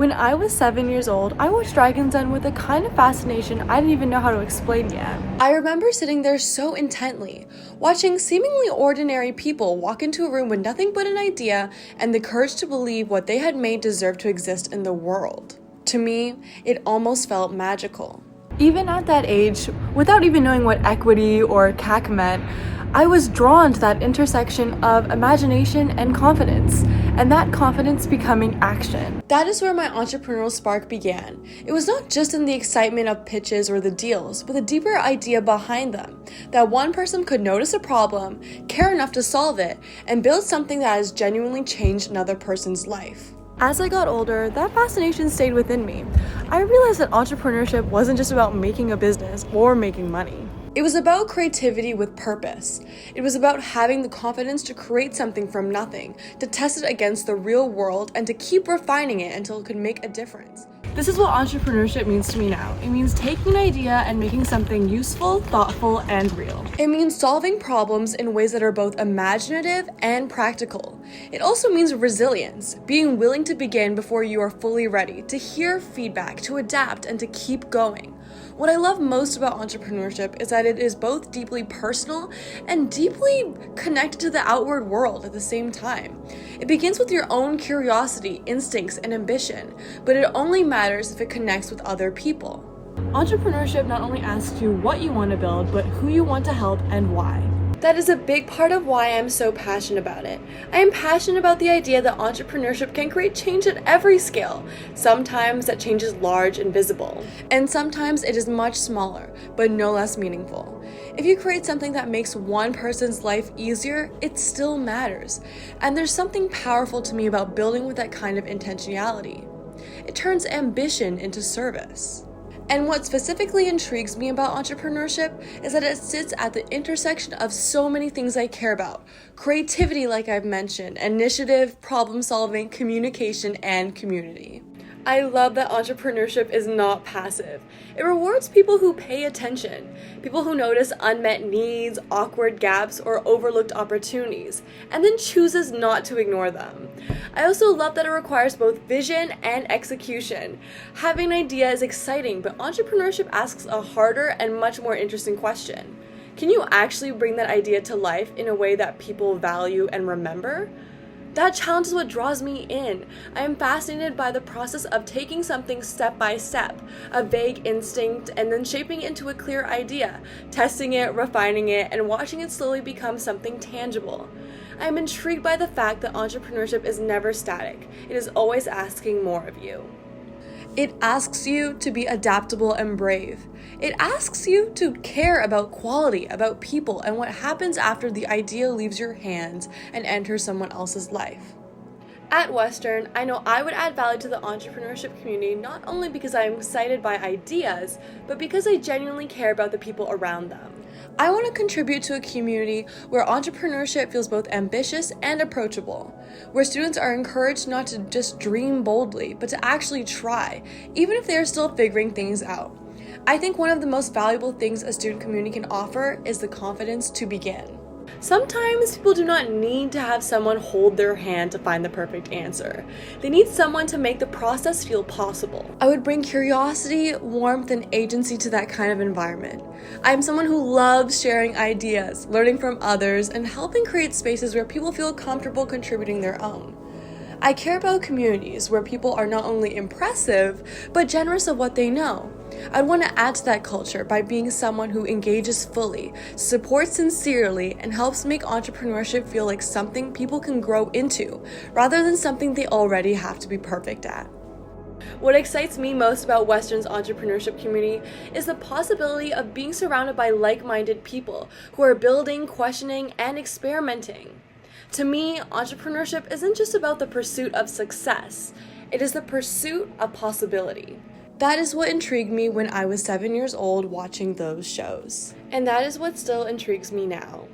When I was 7 years old, I watched Dragon's Den with a kind of fascination I didn't even know how to explain yet. I remember sitting there so intently, watching seemingly ordinary people walk into a room with nothing but an idea and the courage to believe what they had made deserved to exist in the world. To me, it almost felt magical. Even at that age, without even knowing what equity or CAC meant, I was drawn to that intersection of imagination and confidence, and that confidence becoming action. That is where my entrepreneurial spark began. It was not just in the excitement of pitches or the deals, but the deeper idea behind them, that one person could notice a problem, care enough to solve it, and build something that has genuinely changed another person's life. As I got older, that fascination stayed within me. I realized that entrepreneurship wasn't just about making a business or making money. It was about creativity with purpose. It was about having the confidence to create something from nothing, to test it against the real world, and to keep refining it until it could make a difference. This is what entrepreneurship means to me now. It means taking an idea and making something useful, thoughtful, and real. It means solving problems in ways that are both imaginative and practical. It also means resilience, being willing to begin before you are fully ready, to hear feedback, to adapt, and to keep going. What I love most about entrepreneurship is that it is both deeply personal and deeply connected to the outward world at the same time. It begins with your own curiosity, instincts, and ambition, but it only matters if it connects with other people. Entrepreneurship not only asks you what you want to build, but who you want to help and why. That is a big part of why I'm so passionate about it. I am passionate about the idea that entrepreneurship can create change at every scale. Sometimes that change is large and visible, and sometimes it is much smaller, but no less meaningful. If you create something that makes one person's life easier, it still matters. And there's something powerful to me about building with that kind of intentionality. It turns ambition into service. And what specifically intrigues me about entrepreneurship is that it sits at the intersection of so many things I care about. Creativity, like I've mentioned, initiative, problem solving, communication, and community. I love that entrepreneurship is not passive. It rewards people who pay attention, people who notice unmet needs, awkward gaps, or overlooked opportunities, and then chooses not to ignore them. I also love that it requires both vision and execution. Having an idea is exciting, but entrepreneurship asks a harder and much more interesting question. Can you actually bring that idea to life in a way that people value and remember? That challenge is what draws me in. I am fascinated by the process of taking something step by step, a vague instinct, and then shaping it into a clear idea, testing it, refining it, and watching it slowly become something tangible. I am intrigued by the fact that entrepreneurship is never static. It is always asking more of you. It asks you to be adaptable and brave. It asks you to care about quality, about people, and what happens after the idea leaves your hands and enters someone else's life. At Western, I know I would add value to the entrepreneurship community not only because I am excited by ideas, but because I genuinely care about the people around them. I want to contribute to a community where entrepreneurship feels both ambitious and approachable, where students are encouraged not to just dream boldly, but to actually try, even if they are still figuring things out. I think one of the most valuable things a student community can offer is the confidence to begin. Sometimes people do not need to have someone hold their hand to find the perfect answer. They need someone to make the process feel possible. I would bring curiosity, warmth, and agency to that kind of environment. I am someone who loves sharing ideas, learning from others, and helping create spaces where people feel comfortable contributing their own. I care about communities where people are not only impressive, but generous of what they know. I'd want to add to that culture by being someone who engages fully, supports sincerely, and helps make entrepreneurship feel like something people can grow into, rather than something they already have to be perfect at. What excites me most about Western's entrepreneurship community is the possibility of being surrounded by like-minded people who are building, questioning, and experimenting. To me, entrepreneurship isn't just about the pursuit of success, it is the pursuit of possibility. That is what intrigued me when I was 7 years old watching those shows. And that is what still intrigues me now.